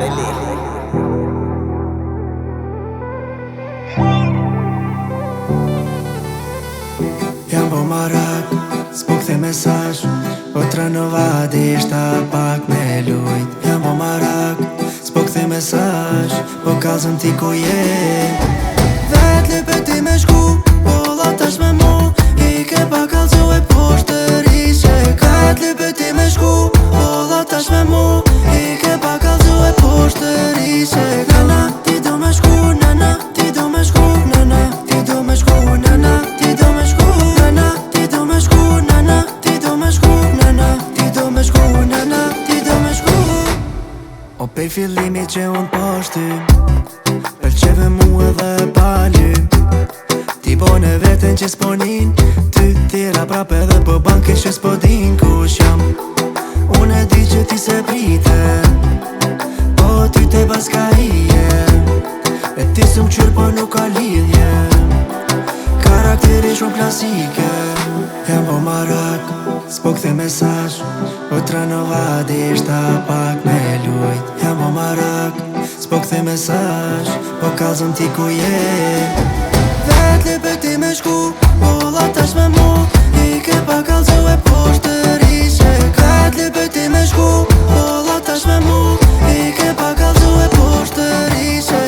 Beli. Jam po marak, s'po kthe mesazh, po trënova deshta pak me lujt. Jam po marak, s'po kthe mesazh, po kallzëm ti ku je. Vet lype ti me shku, po la tash me mu, i ke pa kallzu e poshtërishe. Vet lype ti me shku, po la tash me mu, i ke pa kallzu e poshtërishe. Nana, ti do me shku, nana, ti do me shku, nana, ti do me shku, nana, ti do me shku, nana, ti do me shku, nana, ti do me shku, nana, ti do me shku, nana, ti do me shku. O pej fillimit që unë pashty, pëlqeve mu edhe pali. Ti bone veten që s'ponin, ty tira prap edhe po banke që s'podin kush jam. Unë e di që ti se prite, po ty te paska hije. E ti s'u qyr po nuk ka lidhje, karakteri shumë klasike. Jam po marak, s'po kthe mesazh, po trënova deshta pak me lujt. Jam po marak, s'po kthe mesazh, po kallzëm ti ku je. Vet lype ti me shku, po la tash me mu, i ke pa kallzu e poshtërishe. Vet lype ti me shku, po la tash me mu, i ke pa kallzu e poshtërishe.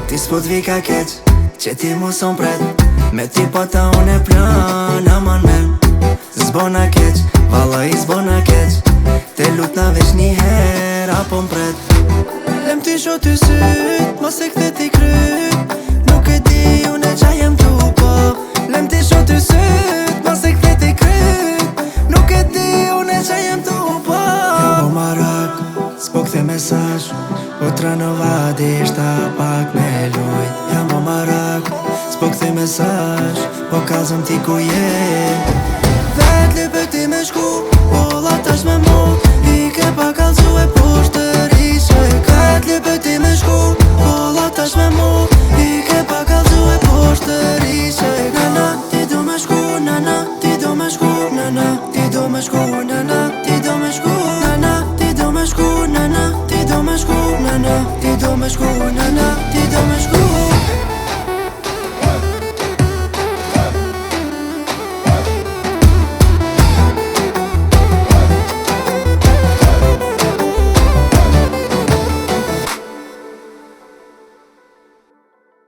Ti s'po t'vi ka keq, që ti mu son pret, me ti po ta unë e plan, aman men. S'bona keq, vallai s'bona keq, te lut na veç një her, apo m'pret. Lem ti sho ty syt, mos e kthe ti kryt, nuk e di unë e qa jem tu po. Lem ti sho ty syt, mos e kthe ti kryt, nuk e di unë e qa jem tu po. Jam po marak, s'po kthe mesazh, po trënova deshta pak me lujt. Jam po marak, s'po kthe mesazh, po kallzëm ti ku je. Vet lype ti me shku, po la tash me mu, i ke pa kallzu e poshtërishe. Vet lype ti me shku, po la tash me mu, i ke pa kallzu e poshtërishe. Nana, ti do me shku, nana, ti do me shku, nana, ti do me shku, nana, ti do me shku, nana, ti do me shku, nana, ti do me shku, nana, ti do me shku, nana, ti do me shku.